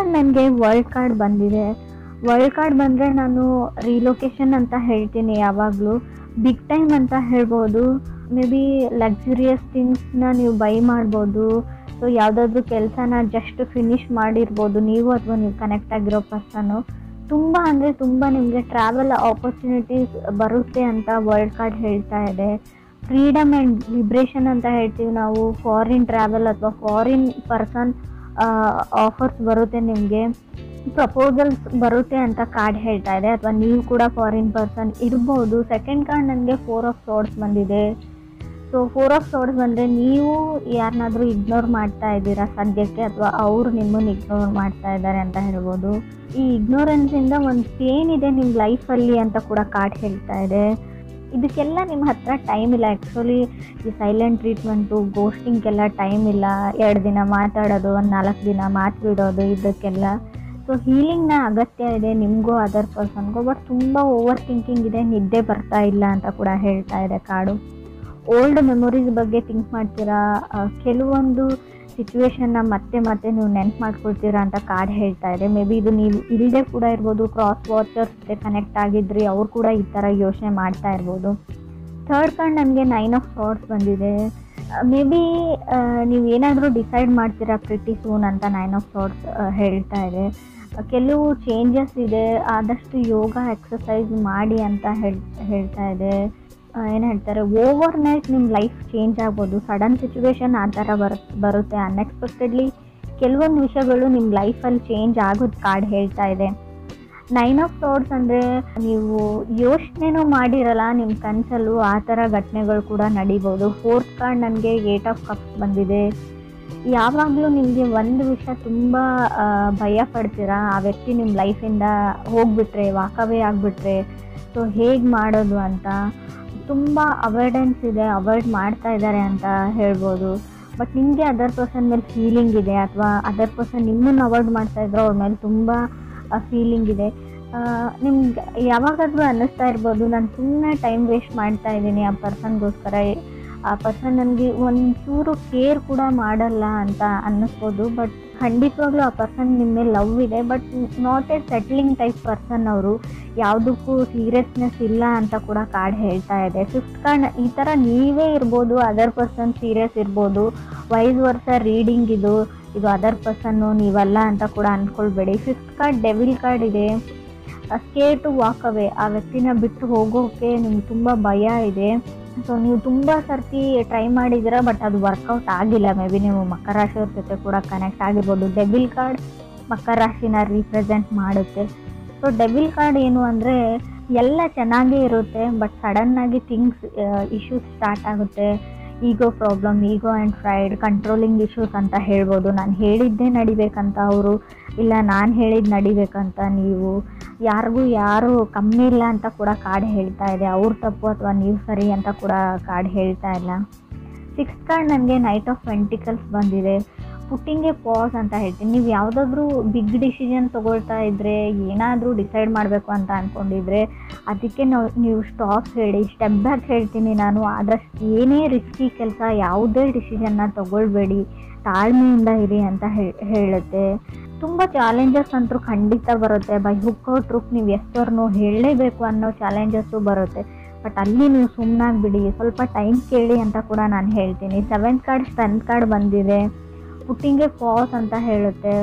Card ನನಗೆ world card ಬಂದಿದೆ. World card ಬಂದರೆ ನಾನು ರಿಲೊಕೇಶನ್ ಅಂತ ಹೇಳ್ತೀನಿ ಯಾವಾಗಲೂ. ಬಿಗ್ ಟೈಮ್ ಅಂತ ಹೇಳ್ಬೋದು. ಮೇ ಬಿ ಲಕ್ಸುರಿಯಸ್ ಥಿಂಗ್ಸ್ನ ನೀವು ಬೈ ಮಾಡ್ಬೋದು. ಸೊ ಯಾವುದಾದ್ರೂ ಕೆಲಸನ ಜಸ್ಟ್ ಫಿನಿಷ್ ಮಾಡಿರ್ಬೋದು ನೀವು ಅಥವಾ ನೀವು ಕನೆಕ್ಟ್ ಆಗಿರೋ ಪರ್ಸನ್ನು. ತುಂಬ ಅಂದರೆ ತುಂಬ ನಿಮಗೆ ಟ್ರಾವೆಲ್ ಆಪರ್ಚುನಿಟೀಸ್ ಬರುತ್ತೆ ಅಂತ ವರ್ಲ್ಡ್ ಕಾರ್ಡ್ ಹೇಳ್ತಾ ಇದೆ. ಫ್ರೀಡಮ್ ಆ್ಯಂಡ್ ಲಿಬ್ರೇಷನ್ ಅಂತ ಹೇಳ್ತೀವಿ ನಾವು. ಫಾರಿನ್ ಟ್ರಾವೆಲ್ ಅಥವಾ ಫಾರಿನ್ ಪರ್ಸನ್ ಆಫರ್ಸ್ ಬರುತ್ತೆ, ನಿಮಗೆ ಪ್ರಪೋಸಲ್ಸ್ ಬರುತ್ತೆ ಅಂತ ಕಾರ್ಡ್ ಹೇಳ್ತಾ ಇದೆ. ಅಥವಾ ನೀವು ಕೂಡ ಫಾರಿನ್ ಪರ್ಸನ್ ಇರ್ಬೋದು. ಸೆಕೆಂಡ್ ಕಾರ್ಡ್ ನನಗೆ 4 ಆಫ್ ಸೋರ್ಡ್ಸ್ ಬಂದಿದೆ. ಸೊ 4 ಆಫ್ ಸೋರ್ಡ್ಸ್ ಬಂದರೆ ನೀವು ಯಾರನ್ನಾದರೂ ಇಗ್ನೋರ್ ಮಾಡ್ತಾ ಇದ್ದೀರಾ ಸದ್ಯಕ್ಕೆ, ಅಥವಾ ಅವರು ನಿಮ್ಮನ್ನು ಇಗ್ನೋರ್ ಮಾಡ್ತಾ ಇದ್ದಾರೆ ಅಂತ ಹೇಳ್ಬೋದು. ಈ ಇಗ್ನೋರೆನ್ಸಿಂದ ಒಂದು ಪೇನ್ ಇದೆ ನಿಮ್ಮ ಲೈಫಲ್ಲಿ ಅಂತ ಕೂಡ ಕಾರ್ಡ್ ಹೇಳ್ತಾ ಇದೆ. ಇದಕ್ಕೆಲ್ಲ ನಿಮ್ಮ ಹತ್ರ ಟೈಮ್ ಇಲ್ಲ. ಆ್ಯಕ್ಚುಲಿ ಈ ಸೈಲೆಂಟ್ ಟ್ರೀಟ್ಮೆಂಟು, ಗೋಸ್ಟಿಂಗ್ಗೆಲ್ಲ ಟೈಮ್ ಇಲ್ಲ. 2 ದಿನ ಮಾತಾಡೋದು, ಒಂದು 4 ದಿನ ಮಾತು ಬಿಡೋದು, ಇದಕ್ಕೆಲ್ಲ. ಸೊ ಹೀಲಿಂಗ್ನ ಅಗತ್ಯ ಇದೆ ನಿಮಗೂ ಅದರ್ ಪರ್ಸನ್ಗೂ. ಬಟ್ ತುಂಬ ಓವರ್ ಥಿಂಕಿಂಗ್ ಇದೆ, ನಿದ್ದೆ ಬರ್ತಾ ಇಲ್ಲ ಅಂತ ಕೂಡ ಹೇಳ್ತಾ ಇದೆ ಕಾರ್ಡು. ಓಲ್ಡ್ ಮೆಮೊರೀಸ್ ಬಗ್ಗೆ ಥಿಂಕ್ ಮಾಡ್ತೀರಾ, ಕೆಲವೊಂದು ಸಿಚುವೇಶನ್ನ ಮತ್ತೆ ಮತ್ತೆ ನೀವು ನೆನ್ಪು ಮಾಡ್ಕೊಳ್ತೀರಾ ಅಂತ ಕಾರ್ಡ್ ಹೇಳ್ತಾ ಇದೆ. ಮೇ ಬಿ ಇದು ನೀವು ಇಲ್ಲದೆ ಕೂಡ ಇರ್ಬೋದು. ಕ್ರಾಸ್ ವಾಚರ್ಸ್ ಕನೆಕ್ಟ್ ಆಗಿದ್ರಿ, ಅವ್ರು ಕೂಡ ಈ ಥರ ಯೋಚನೆ ಮಾಡ್ತಾ ಇರ್ಬೋದು. ಥರ್ಡ್ ಕಾರ್ಡ್ ನನಗೆ 9 ಆಫ್ ಸಾರ್ಡ್ಸ್ ಬಂದಿದೆ. ಮೇ ಬಿ ನೀವು ಏನಾದರೂ ಡಿಸೈಡ್ ಮಾಡ್ತೀರಾ ಪ್ರಿಟಿ ಸೂನ್ ಅಂತ 9 ಆಫ್ ಸಾರ್ಡ್ಸ್ ಹೇಳ್ತಾ ಇದೆ. ಕೆಲವು ಚೇಂಜಸ್ ಇದೆ, ಆದಷ್ಟು ಯೋಗ ಎಕ್ಸಸೈಸ್ ಮಾಡಿ ಅಂತ ಹೇಳ್ತಾ ಇದೆ. ಏನು ಹೇಳ್ತಾರೆ, ಓವರ್ ನೈಟ್ ನಿಮ್ಮ ಲೈಫ್ ಚೇಂಜ್ ಆಗ್ಬೋದು. ಸಡನ್ ಸಿಚುವೇಶನ್ ಆ ಥರ ಬರುತ್ತೆ ಅನ್ಎಕ್ಸ್ಪೆಕ್ಟೆಡ್ಲಿ. ಕೆಲವೊಂದು ವಿಷಯಗಳು ನಿಮ್ಮ ಲೈಫಲ್ಲಿ ಚೇಂಜ್ ಆಗೋದು ಕಾರ್ಡ್ ಹೇಳ್ತಾ ಇದೆ. 9 ಆಫ್ ಸಾರ್ಡ್ಸ್ ಅಂದರೆ ನೀವು ಯೋಚನೆನೂ ಮಾಡಿರಲ್ಲ ನಿಮ್ಮ ಕನಸಲ್ಲೂ ಆ ಥರ ಘಟನೆಗಳು ಕೂಡ ನಡೀಬೋದು. ಫೋರ್ತ್ ಕಾರ್ಡ್ ನನಗೆ 8 ಆಫ್ ಕಪ್ಸ್ ಬಂದಿದೆ. ಯಾವಾಗಲೂ ನಿಮಗೆ ಒಂದು ವಿಷಯ ತುಂಬ ಭಯ ಪಡ್ತೀರಾ, ಆ ವ್ಯಕ್ತಿ ನಿಮ್ಮ ಲೈಫಿಂದ ಹೋಗ್ಬಿಟ್ರೆ, ವಾಕವೇ ಆಗಿಬಿಟ್ರೆ, ಸೊ ಹೇಗೆ ಮಾಡೋದು ಅಂತ ತುಂಬ ಅವಾಯ್ಡೆನ್ಸ್ ಇದೆ, ಅವಾಯ್ಡ್ ಮಾಡ್ತಾ ಇದ್ದಾರೆ ಅಂತ ಹೇಳ್ಬೋದು. ಬಟ್ ನಿಮಗೆ ಅದರ್ ಪರ್ಸನ್ ಮೇಲೆ ಫೀಲಿಂಗ್ ಇದೆ, ಅಥವಾ ಅದರ್ ಪರ್ಸನ್ ನಿಮ್ಮನ್ನು ಅವಾಯ್ಡ್ ಮಾಡ್ತಾ ಇದ್ರು, ಅವ್ರ ಮೇಲೆ ತುಂಬ ಫೀಲಿಂಗ್ ಇದೆ. ನಿಮ್ಗೆ ಯಾವಾಗಾದರೂ ಅನ್ನಿಸ್ತಾ ಇರ್ಬೋದು, ನಾನು ಸುಮ್ಮನೆ ಟೈಮ್ ವೇಸ್ಟ್ ಮಾಡ್ತಾ ಇದ್ದೀನಿ ಆ ಪರ್ಸನ್ಗೋಸ್ಕರ, ಆ ಪರ್ಸನ್ ನನಗೆ ಒಂಚೂರು ಕೇರ್ ಕೂಡ ಮಾಡಲ್ಲ ಅಂತ ಅನ್ನಿಸ್ಬೋದು. ಬಟ್ ಖಂಡಿತವಾಗ್ಲೂ ಆ ಪರ್ಸನ್ ನಿಮ್ಮ ಮೇಲೆ ಲವ್ ಇದೆ, but not A settling type person ಅವರು. ಯಾವುದಕ್ಕೂ ಸೀರಿಯಸ್ನೆಸ್ ಇಲ್ಲ ಅಂತ ಕೂಡ ಕಾರ್ಡ್ ಹೇಳ್ತಾ ಇದೆ. ಫಿಫ್ತ್ ಕಾರ್ಡ್ ಈ ಥರ ನೀವೇ ಇರ್ಬೋದು, ಅದರ್ ಪರ್ಸನ್ ಸೀರಿಯಸ್ ಇರ್ಬೋದು. ವೈಸ್ ವರ್ಷ ರೀಡಿಂಗ್ ಇದು ಅದರ್ ಪರ್ಸನ್ನು ನೀವಲ್ಲ ಅಂತ ಕೂಡ ಅಂದ್ಕೊಳ್ಬೇಡಿ. ಫಿಫ್ತ್ ಕಾರ್ಡ್ ಡೆವಿಲ್ ಕಾರ್ಡ್ ಇದೆ. ಸ್ಕೇರ್ ಟು ವಾಕ್ ಅವೇ, ಆ ವ್ಯಕ್ತಿನ ಬಿಟ್ಟು ಹೋಗೋಕ್ಕೆ ನಿಮ್ಗೆ ತುಂಬ ಭಯ ಇದೆ. ಸೊ ನೀವು ತುಂಬ ಸರ್ತಿ ಟ್ರೈ ಮಾಡಿದ್ದೀರಾ, ಬಟ್ ಅದು ವರ್ಕೌಟ್ ಆಗಿಲ್ಲ. ಮೇ ಬಿ ನೀವು ಮಕರ ರಾಶಿಯವ್ರ ಜೊತೆ ಕೂಡ ಕನೆಕ್ಟ್ ಆಗಿರ್ಬೋದು. ಡೆವಿಲ್ ಕಾರ್ಡ್ ಮಕರ ರಾಶಿನ ರೀಪ್ರೆಸೆಂಟ್ ಮಾಡುತ್ತೆ. ಸೊ ಡೆವಿಲ್ ಕಾರ್ಡ್ ಏನು ಅಂದರೆ, ಎಲ್ಲ ಚೆನ್ನಾಗೇ ಇರುತ್ತೆ, ಬಟ್ ಸಡನ್ನಾಗಿ ಇಶ್ಯೂಸ್ ಸ್ಟಾರ್ಟ್ ಆಗುತ್ತೆ. Ego problem, ego and pride, controlling issues ಅಂತ ಹೇಳ್ಬೋದು. ನಾನು ಹೇಳಿದ್ದೇ ನಡಿಬೇಕಂತ ಅವರು, ಇಲ್ಲ ನಾನು ಹೇಳಿದ್ದು ನಡಿಬೇಕಂತ ನೀವು, ಯಾರಿಗೂ ಯಾರು ಕಮ್ಮಿ ಇಲ್ಲ ಅಂತ ಕೂಡ ಕಾರ್ಡ್ ಹೇಳ್ತಾ ಇದೆ. ಅವ್ರ ತಪ್ಪು ಅಥವಾ ನೀವು ಸರಿ ಅಂತ ಕೂಡ ಕಾರ್ಡ್ ಹೇಳ್ತಾ ಇಲ್ಲ. ಸಿಕ್ಸ್ತ್ ಕಾರ್ಡ್ ನನಗೆ ನೈಟ್ ಆಫ್ ಪೆಂಟಿಕಲ್ಸ್ ಬಂದಿದೆ. ಪುಟ್ಟಿಂಗ್ ಎ ಪಾಸ್ ಅಂತ ಹೇಳ್ತೀನಿ. ನೀವು ಯಾವುದಾದ್ರೂ ಬಿಗ್ ಡಿಸಿಷನ್ ತೊಗೊಳ್ತಾ ಇದ್ದರೆ, ಏನಾದರೂ ಡಿಸೈಡ್ ಮಾಡಬೇಕು ಅಂತ ಅಂದ್ಕೊಂಡಿದ್ರೆ, ಅದಕ್ಕೆ ನೀವು ಸ್ಟಾಪ್ ಹೇಳಿ, ಸ್ಟೆಪ್ ಬ್ಯಾಕ್ ಹೇಳ್ತೀನಿ ನಾನು. ಆದಷ್ಟು ಏನೇ ರಿಸ್ಕಿ ಕೆಲಸ, ಯಾವುದೇ ಡಿಸಿಷನ್ನ ತೊಗೊಳ್ಬೇಡಿ, ತಾಳ್ಮೆಯಿಂದ ಇರಿ ಅಂತ ಹೇಳುತ್ತೆ. ತುಂಬ ಚಾಲೆಂಜಸ್ ಅಂತೂ ಖಂಡಿತ ಬರುತ್ತೆ. ಬೈ ಹುಕ್ ಔಟ್ ರೂಕ್ ನೀವು ಎಷ್ಟೋರ್ನೋ ಹೇಳಲೇಬೇಕು ಅನ್ನೋ ಚಾಲೆಂಜಸ್ಸು ಬರುತ್ತೆ. ಬಟ್ ಅಲ್ಲಿ ನೀವು ಸುಮ್ಮನಾಗ್ಬಿಡಿ, ಸ್ವಲ್ಪ ಟೈಮ್ ಕೇಳಿ ಅಂತ ಕೂಡ ನಾನು ಹೇಳ್ತೀನಿ. ಸೆವೆಂತ್ ಕಾರ್ಡ್ ಸ್ಟ್ರೆಂತ್ ಕಾರ್ಡ್ ಬಂದಿದೆ. ಪುಟ್ಟಿಂಗೆ ಪಾಸ್ ಅಂತ ಹೇಳುತ್ತೆ.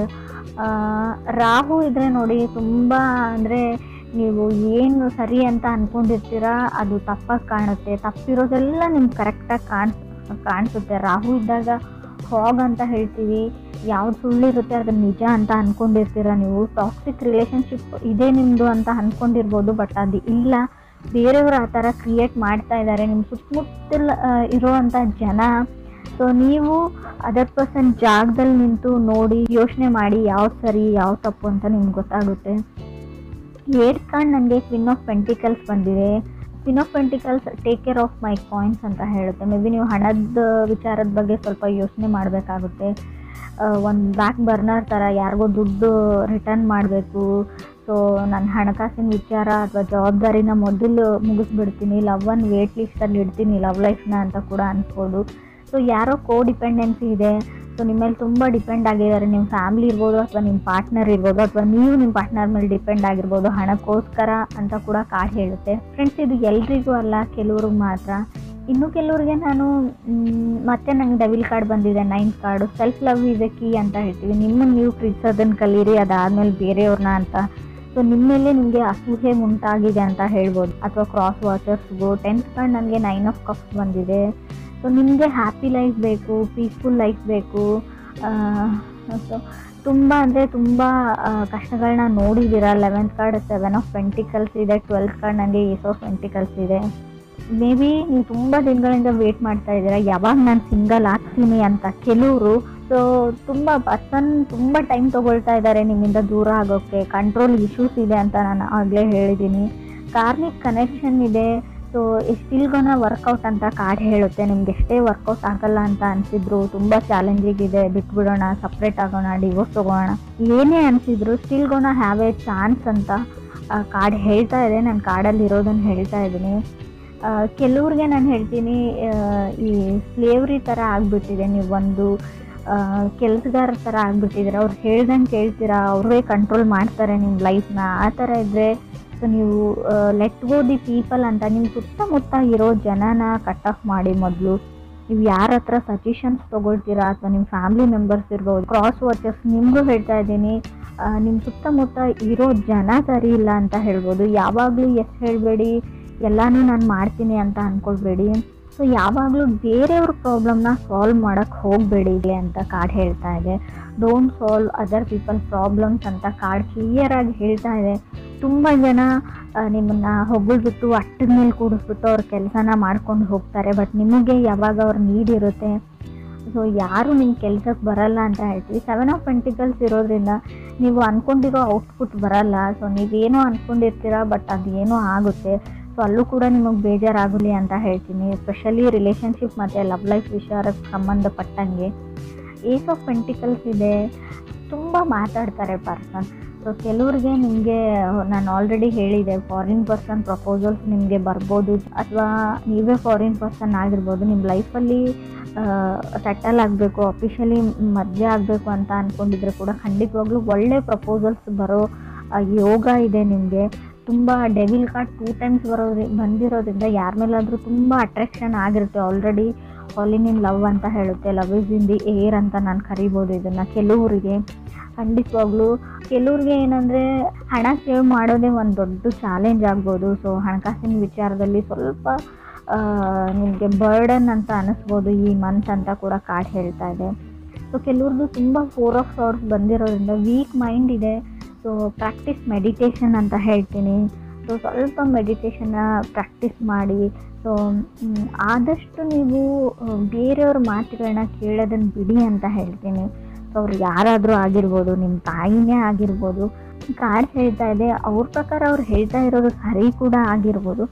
ರಾಹು ಇದ್ದರೆ ನೋಡಿ, ತುಂಬ ಅಂದರೆ ನೀವು ಏನು ಸರಿ ಅಂತ ಅಂದ್ಕೊಂಡಿರ್ತೀರಾ ಅದು ತಪ್ಪಾಗಿ ಕಾಣುತ್ತೆ. ತಪ್ಪಿರೋದೆಲ್ಲ ನಿಮ್ಗೆ ಕರೆಕ್ಟಾಗಿ ಕಾಣಿಸುತ್ತೆ. ರಾಹು ಇದ್ದಾಗ ಫಾಗ್ ಅಂತ ಹೇಳ್ತೀವಿ. ಯಾವ್ದು ಸುಳ್ಳಿರುತ್ತೆ ಅದನ್ನು ನಿಜ ಅಂತ ಅಂದ್ಕೊಂಡಿರ್ತೀರ ನೀವು. ಟಾಕ್ಸಿಕ್ ರಿಲೇಷನ್ಶಿಪ್ ಇದೆ ನಿಮ್ಮದು ಅಂತ ಅಂದ್ಕೊಂಡಿರ್ಬೋದು, ಬಟ್ ಅದು ಇಲ್ಲ. ಬೇರೆಯವರು ಆ ಥರ ಕ್ರಿಯೇಟ್ ಮಾಡ್ತಾ ಇದ್ದಾರೆ ನಿಮ್ಮ ಸುತ್ತಮುತ್ತಲ ಇರೋವಂಥ ಜನ. ಸೊ ನೀವು ಅದರ್ ಪರ್ಸನ್ ಜಾಗದಲ್ಲಿ ನಿಂತು ನೋಡಿ, ಯೋಚನೆ ಮಾಡಿ ಯಾವ್ದು ಸರಿ ಯಾವ್ದು ತಪ್ಪು ಅಂತ ನಿಮ್ಗೆ ಗೊತ್ತಾಗುತ್ತೆ. ಏಟ್ ಕಾರ್ಡ್ ನನಗೆ ಕ್ವೀನ್ ಆಫ್ ಪೆಂಟಿಕಲ್ಸ್ ಬಂದಿದೆ. Queen of pentacles take care of my coins ಅಂತ ಹೇಳುತ್ತೆ. ಮೇ ಬಿ ನೀವು ಹಣದ ವಿಚಾರದ ಬಗ್ಗೆ ಸ್ವಲ್ಪ ಯೋಚನೆ ಮಾಡಬೇಕಾಗುತ್ತೆ. ಒಂದು ಬ್ಯಾಕ್ ಬರ್ನರ್ ಥರ ಯಾರಿಗೋ ದುಡ್ಡು ರಿಟರ್ನ್ ಮಾಡಬೇಕು. ಸೊ ನನ್ನ ಹಣಕಾಸಿನ ವಿಚಾರ ಅಥವಾ ಜವಾಬ್ದಾರಿನ ಮೊದಲು ಮುಗಿಸ್ಬಿಡ್ತೀನಿ, ಲವ್ವನ್ನು ವೇಟ್ ಲಿಸ್ಟಲ್ಲಿ ಇಡ್ತೀನಿ, ಲವ್ ಲೈಫ್ನ ಅಂತ ಕೂಡ ಅನ್ಸ್ಬೋದು. ಸೊ ಯಾರೋ ಕೋ ಡಿಪೆಂಡೆನ್ಸಿ ಇದೆ. ಸೊ ನಿಮ್ಮ ಮೇಲೆ ತುಂಬ ಡಿಪೆಂಡ್ ಆಗಿದ್ದಾರೆ. ನಿಮ್ಮ ಫ್ಯಾಮಿಲಿ ಇರ್ಬೋದು ಅಥವಾ ನಿಮ್ಮ ಪಾರ್ಟ್ನರ್ ಇರ್ಬೋದು ಅಥವಾ ನೀವು ನಿಮ್ಮ ಪಾರ್ಟ್ನರ್ ಮೇಲೆ ಡಿಪೆಂಡ್ ಆಗಿರ್ಬೋದು, ಹಣಕ್ಕೋಸ್ಕರ ಅಂತ ಕೂಡ ಕಾರ್ಡ್ ಹೇಳುತ್ತೆ. ಫ್ರೆಂಡ್ಸ್, ಇದು ಎಲ್ರಿಗೂ ಅಲ್ಲ, ಕೆಲವ್ರಿಗೆ ಮಾತ್ರ. ಇನ್ನು ಕೆಲವ್ರಿಗೆ ನಾನು ಮತ್ತೆ ನಂಗೆ ಡೆವಿಲ್ ಕಾರ್ಡ್ ಬಂದಿದೆ, 9th card. Self love is A key ಅಂತ ಹೇಳ್ತೀವಿ. ನಿಮ್ಮನ್ನು ನೀವು ಪ್ರೀತಿಸೋದನ್ನು ಕಲೀರಿ, ಅದಾದಮೇಲೆ ಬೇರೆಯವ್ರನ್ನ ಅಂತ. ಸೊ ನಿಮ್ಮ ಮೇಲೆ ನಿಮಗೆ ಅಸೂಹೆ ಉಂಟಾಗಿದೆ ಅಂತ ಹೇಳ್ಬೋದು. ಅಥವಾ ಕ್ರಾಸ್ ವಾಚರ್ಸ್ಗೂ 10th ಕಾರ್ಡ್ ನನಗೆ 9 ಆಫ್ ಕಪ್ಸ್ ಬಂದಿದೆ. ಸೊ ನಿಮಗೆ ಹ್ಯಾಪಿ ಲೈಫ್ ಬೇಕು, ಪೀಸ್ಫುಲ್ ಲೈಫ್ ಬೇಕು. ಸೊ ತುಂಬ ಅಂದರೆ ತುಂಬ ಕಷ್ಟಗಳನ್ನ ನೋಡಿದ್ದೀರಾ. 11th ಕಾರ್ಡ್ 7 ಆಫ್ ಪೆಂಟಿಕಲ್ಸ್ ಇದೆ. 12th ಕಾರ್ಡ್ ನನಗೆ ಏಸ್ ಆಫ್ ಪೆಂಟಿಕಲ್ಸ್ ಇದೆ. ಮೇ ಬಿ ನೀವು ತುಂಬ ದಿನಗಳಿಂದ ವೇಟ್ ಮಾಡ್ತಾ ಇದ್ದೀರಾ, ಯಾವಾಗ ನಾನು ಸಿಂಗಲ್ ಆಗ್ತೀನಿ ಅಂತ ಕೆಲವರು. ಸೊ ತುಂಬ ಟೈಮ್ ತೊಗೊಳ್ತಾ ಇದ್ದಾರೆ ನಿಮ್ಮಿಂದ ದೂರ ಆಗೋಕ್ಕೆ. ಕಂಟ್ರೋಲ್ ಇಶ್ಯೂಸ್ ಇದೆ ಅಂತ ನಾನು ಆಗಲೇ ಹೇಳಿದ್ದೀನಿ. ಕಾರ್ಮಿಕ್ ಕನೆಕ್ಷನ್ ಇದೆ. ಸೊ ಸ್ಟಿಲ್ ಗೋನ ವರ್ಕೌಟ್ ಅಂತ ಕಾರ್ಡ್ ಹೇಳುತ್ತೆ. ನಿಮ್ಗೆ ಎಷ್ಟೇ ವರ್ಕೌಟ್ ಆಗಲ್ಲ ಅಂತ ಅನಿಸಿದ್ರು, ತುಂಬ ಚಾಲೆಂಜಿಗಿದೆ, ಬಿಟ್ಬಿಡೋಣ, ಸಪ್ರೇಟ್ ಆಗೋಣ, ಡಿವೋರ್ಸ್ ತೊಗೋಣ, ಏನೇ ಅನಿಸಿದ್ರು still gonna have a chance ಅಂತ ಕಾರ್ಡ್ ಹೇಳ್ತಾ ಇದೆ. ನಾನು ಕಾರ್ಡಲ್ಲಿ ಇರೋದನ್ನು ಹೇಳ್ತಾ ಇದ್ದೀನಿ. ಕೆಲವ್ರಿಗೆ ನಾನು ಹೇಳ್ತೀನಿ, ಈ ಸ್ಲೇವ್ರಿ ಥರ ಆಗಿಬಿಟ್ಟಿದೆ. ನೀವು ಒಂದು ಕೆಲಸಗಾರ ಥರ ಆಗಿಬಿಟ್ಟಿದ್ದೀರ. ಅವ್ರು ಹೇಳ್ದಂಗೆ ಕೇಳ್ತೀರಾ, ಅವ್ರೇ ಕಂಟ್ರೋಲ್ ಮಾಡ್ತಾರೆ ನಿಮ್ಮ ಲೈಫ್ನ. ಆ ಥರ ಇದ್ದರೆ ಸೊ ನೀವು ಲೆಟ್ ಗೋ ದಿ ಪೀಪಲ್ ಅಂತ ನಿಮ್ಮ ಸುತ್ತಮುತ್ತ ಇರೋ ಜನನ ಕಟ್ ಆಫ್ ಮಾಡಿ. ಮೊದಲು ನೀವು ಯಾರ ಹತ್ರ ಸಜೆಷನ್ಸ್ ತೊಗೊಳ್ತೀರಾ ಅಥವಾ ನಿಮ್ಮ ಫ್ಯಾಮಿಲಿ ಮೆಂಬರ್ಸ್ ಇರ್ಬೋದು, ಕ್ರಾಸ್ ವಾಚರ್ಸ್, ನಿಮಗೂ ಹೇಳ್ತಾ ಇದ್ದೀನಿ, ನಿಮ್ಮ ಸುತ್ತಮುತ್ತ ಇರೋ ಜನ ಸರಿ ಇಲ್ಲ ಅಂತ ಹೇಳ್ಬೋದು. ಯಾವಾಗಲೂ ಎಸ್ ಹೇಳಬೇಡಿ, ಎಲ್ಲನೂ ನಾನು ಮಾಡ್ತೀನಿ ಅಂತ ಅಂದ್ಕೊಳ್ಬೇಡಿ. ಸೊ ಯಾವಾಗಲೂ ಬೇರೆಯವ್ರ ಪ್ರಾಬ್ಲಮ್ನ ಸಾಲ್ವ್ ಮಾಡೋಕ್ಕೆ ಹೋಗಬೇಡಿ ಅಂತ ಕಾರ್ಡ್ ಹೇಳ್ತಾ ಇದೆ. Don't solve other people problems ಅಂತ ಕಾರ್ಡ್ ಕ್ಲಿಯರಾಗಿ ಹೇಳ್ತಾ ಇದೆ. ತುಂಬ ಜನ ನಿಮ್ಮನ್ನು ಹೊಗಳ್ಬಿಟ್ಟು ಅಟ್ಟದ ಮೇಲೆ ಕೂಡಿಸ್ಬಿಟ್ಟು ಅವ್ರ ಕೆಲಸನ ಮಾಡ್ಕೊಂಡು ಹೋಗ್ತಾರೆ. ಬಟ್ ನಿಮಗೆ ಯಾವಾಗ ಅವ್ರ ನೀಡ್ ಇರುತ್ತೆ. ಸೊ ಯಾರು ನಿಮ್ಮ ಕೆಲಸಕ್ಕೆ ಬರಲ್ಲ ಅಂತ ಹೇಳ್ತೀವಿ. 7 ಆಫ್ ಪೆಂಟಿಕಲ್ಸ್ ಇರೋದ್ರಿಂದ ನೀವು ಅಂದ್ಕೊಂಡಿರೋ ಔಟ್ಪುಟ್ ಬರಲ್ಲ. ಸೊ ನೀವೇನೋ ಅಂದ್ಕೊಂಡಿರ್ತೀರ, ಬಟ್ ಅದೇನೋ ಆಗುತ್ತೆ. ಸೊ ಅಲ್ಲೂ ಕೂಡ ನಿಮಗೆ ಬೇಜಾರಾಗಲಿ ಅಂತ ಹೇಳ್ತೀನಿ. ಎಸ್ಪೆಷಲಿ ರಿಲೇಷನ್ಶಿಪ್ ಮತ್ತು ಲವ್ ಲೈಫ್ ವಿಚಾರಕ್ಕೆ ಸಂಬಂಧಪಟ್ಟಂಗೆ. ಏಸ್ ಆಫ್ ಪೆಂಟಿಕಲ್ಸ್ ಇದೆ. ತುಂಬ ಮಾತಾಡ್ತಾರೆ ಪರ್ಸನ್. ಸೊ ಕೆಲವ್ರಿಗೆ ನಿಮಗೆ ನಾನು ಆಲ್ರೆಡಿ ಹೇಳಿದೆ, ಫಾರಿನ್ ಪರ್ಸನ್ ಪ್ರಪೋಸಲ್ಸ್ ನಿಮಗೆ ಬರ್ಬೋದು, ಅಥವಾ ನೀವೇ ಫಾರಿನ್ ಪರ್ಸನ್ ಆಗಿರ್ಬೋದು. ನಿಮ್ಮ ಲೈಫಲ್ಲಿ ಸೆಟಲ್ ಆಗಬೇಕು, ಅಫಿಷಿಯಲಿ ಮದುವೆ ಆಗಬೇಕು ಅಂತ ಅಂದ್ಕೊಂಡಿದ್ರೆ ಕೂಡ ಖಂಡಿತವಾಗ್ಲೂ ಒಳ್ಳೆ ಪ್ರಪೋಸಲ್ಸ್ ಬರೋ ಯೋಗ ಇದೆ ನಿಮಗೆ. ತುಂಬ ಡೆವಿಲ್ ಕಾರ್ಡ್ 2 ಟೈಮ್ಸ್ ಬಂದಿರೋದ್ರಿಂದ ಯಾರ ಮೇಲಾದರೂ ತುಂಬ ಅಟ್ರಾಕ್ಷನ್ ಆಗಿರುತ್ತೆ. ಆಲ್ರೆಡಿ ಫಾಲಿನ್ ಇನ್ ಲವ್ ಅಂತ ಹೇಳುತ್ತೆ. Love is in the air ಅಂತ ನಾನು ಕರಿಬೋದು ಇದನ್ನು. ಕೆಲವರಿಗೆ ಖಂಡಿತವಾಗ್ಲೂ, ಕೆಲವ್ರಿಗೆ ಏನಂದರೆ ಹಣ ಸೇವ್ ಮಾಡೋದೇ ಒಂದು ದೊಡ್ಡ ಚಾಲೆಂಜ್ ಆಗ್ಬೋದು. ಸೊ ಹಣಕಾಸಿನ ವಿಚಾರದಲ್ಲಿ ಸ್ವಲ್ಪ ನಿಮಗೆ ಬರ್ಡನ್ ಅಂತ ಅನ್ನಿಸ್ಬೋದು ಈ ಮಂತ್ ಅಂತ ಕೂಡ ಕಾರ್ಡ್ ಹೇಳ್ತಾ ಇದೆ. ಸೊ ಕೆಲವ್ರದ್ದು ತುಂಬ 4 ಆಫ್ ಸಾರ್ಟ್ಸ್ ಬಂದಿರೋದ್ರಿಂದ ವೀಕ್ ಮೈಂಡ್ ಇದೆ. ಸೊ ಪ್ರಾಕ್ಟೀಸ್ ಮೆಡಿಟೇಷನ್ ಅಂತ ಹೇಳ್ತೀನಿ. ಸೊ ಸ್ವಲ್ಪ ಮೆಡಿಟೇಷನ್ನ ಪ್ರಾಕ್ಟೀಸ್ ಮಾಡಿ. ಸೊ ಆದಷ್ಟು ನೀವು ಬೇರೆಯವ್ರ ಮಾತುಗಳನ್ನ ಕೇಳೋದನ್ನು ಬಿಡಿ ಅಂತ ಹೇಳ್ತೀನಿ. ಸೊ ಅವ್ರು ಯಾರಾದರೂ ಆಗಿರ್ಬೋದು, ನಿಮ್ಮ ತಾಯಿನೇ ಆಗಿರ್ಬೋದು. ಕಾರ್ಡ್ ಹೇಳ್ತಾ ಇದೆ, ಅವ್ರ ಪ್ರಕಾರ ಅವ್ರು ಹೇಳ್ತಾ ಇರೋದು ಸರಿ ಕೂಡ ಆಗಿರ್ಬೋದು.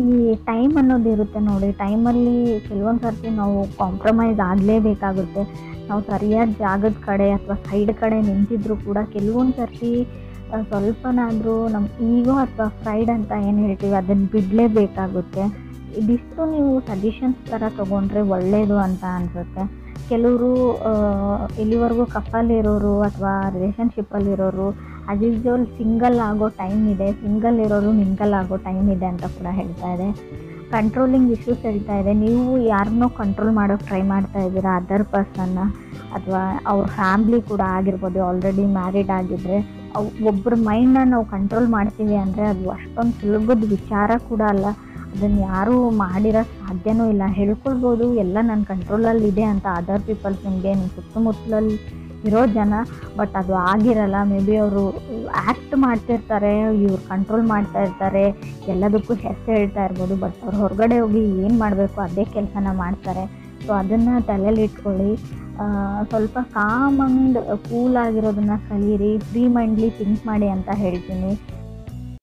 ಈ ಟೈಮ್ ಅನ್ನೋದು ಇರುತ್ತೆ ನೋಡಿ, ಟೈಮಲ್ಲಿ ಕೆಲವೊಂದು ಸರ್ತಿ ನಾವು ಕಾಂಪ್ರಮೈಸ್ ಆಗಲೇಬೇಕಾಗುತ್ತೆ. ನಾವು ಸರಿಯಾದ ಜಾಗದ ಕಡೆ ಅಥವಾ ಸೈಡ್ ಕಡೆ ನಿಂತಿದ್ರು ಕೂಡ ಕೆಲವೊಂದು ಸರ್ತಿ ಸ್ವಲ್ಪನಾದರೂ ನಮ್ಮ ಈಗೋ ಅಥವಾ ಫ್ರೈಡ್ ಅಂತ ಏನು ಹೇಳ್ತೀವಿ ಅದನ್ನು ಬಿಡಲೇಬೇಕಾಗುತ್ತೆ. ಇದಿಷ್ಟು ನೀವು ಸಜೆಷನ್ಸ್ ಥರ ತೊಗೊಂಡ್ರೆ ಒಳ್ಳೆಯದು ಅಂತ ಅನಿಸುತ್ತೆ. ಕೆಲವರು ಇಲ್ಲಿವರೆಗೂ ಕಪ್ಪಲ್ಲಿರೋರು ಅಥವಾ ರಿಲೇಷನ್ಶಿಪ್ಪಲ್ಲಿರೋರು ಆ್ಯಸ್ ಯೂಸ್ವಲ್ ಸಿಂಗಲ್ ಆಗೋ ಟೈಮ್ ಇದೆ, ಸಿಂಗಲ್ ಇರೋರು ಮಿಂಗಲ್ ಆಗೋ ಟೈಮ್ ಇದೆ ಅಂತ ಕೂಡ ಹೇಳ್ತಾ ಇದೆ. ಕಂಟ್ರೋಲಿಂಗ್ ಇಶ್ಯೂಸ್ ಹೇಳ್ತಾ ಇದೆ. ನೀವು ಯಾರನ್ನೋ ಕಂಟ್ರೋಲ್ ಮಾಡೋಕ್ಕೆ ಟ್ರೈ ಮಾಡ್ತಾ ಇದ್ದೀರಾ, ಅದರ್ ಪರ್ಸನ್ನ ಅಥವಾ ಅವ್ರ ಫ್ಯಾಮ್ಲಿ ಕೂಡ ಆಗಿರ್ಬೋದು. ಆಲ್ರೆಡಿ ಮ್ಯಾರಿಡ್ ಆಗಿದ್ದರೆ ಒಬ್ಬರ ಮೈಂಡನ್ನ ನಾವು ಕಂಟ್ರೋಲ್ ಮಾಡ್ತೀವಿ ಅಂದರೆ ಅದು ಅಷ್ಟೊಂದು ಸುಲಭದ ವಿಚಾರ ಕೂಡ ಅಲ್ಲ. ಅದನ್ನು ಯಾರೂ ಮಾಡಿರೋ ಸಾಧ್ಯವೂ ಇಲ್ಲ. ಹೇಳ್ಕೊಳ್ಬೋದು ಎಲ್ಲ ನನ್ನ ಕಂಟ್ರೋಲಲ್ಲಿದೆ ಅಂತ ಅದರ್ ಪೀಪಲ್ಸ್, ನಿಮಗೆ ನಿಮ್ಮ ಸುತ್ತಮುತ್ತಲಲ್ಲಿ ಇರೋ ಜನ, ಬಟ್ ಅದು ಆಗಿರಲ್ಲ. ಮೇ ಬಿ ಅವರು ಆ್ಯಕ್ಟ್ ಮಾಡ್ತಿರ್ತಾರೆ, ಇವ್ರು ಕಂಟ್ರೋಲ್ ಮಾಡ್ತಾ ಇರ್ತಾರೆ, ಎಲ್ಲದಕ್ಕೂ ಹೆಸರು ಹೇಳ್ತಾ ಇರ್ಬೋದು, ಬಟ್ ಅವ್ರು ಹೊರಗಡೆ ಹೋಗಿ ಏನು ಮಾಡಬೇಕು ಅದೇ ಕೆಲಸನ ಮಾಡ್ತಾರೆ. ಸೊ ಅದನ್ನು ತಲೆಯಲ್ಲಿ ಇಟ್ಕೊಳ್ಳಿ. ಸ್ವಲ್ಪ ಕಾಮ್ ಆ್ಯಂಡ್ ಕೂಲ್ ಆಗಿರೋದನ್ನು ಕಲೀರಿ, ಫ್ರೀ ಮೈಂಡ್ಲಿ ಥಿಂಕ್ ಮಾಡಿ ಅಂತ ಹೇಳ್ತೀನಿ.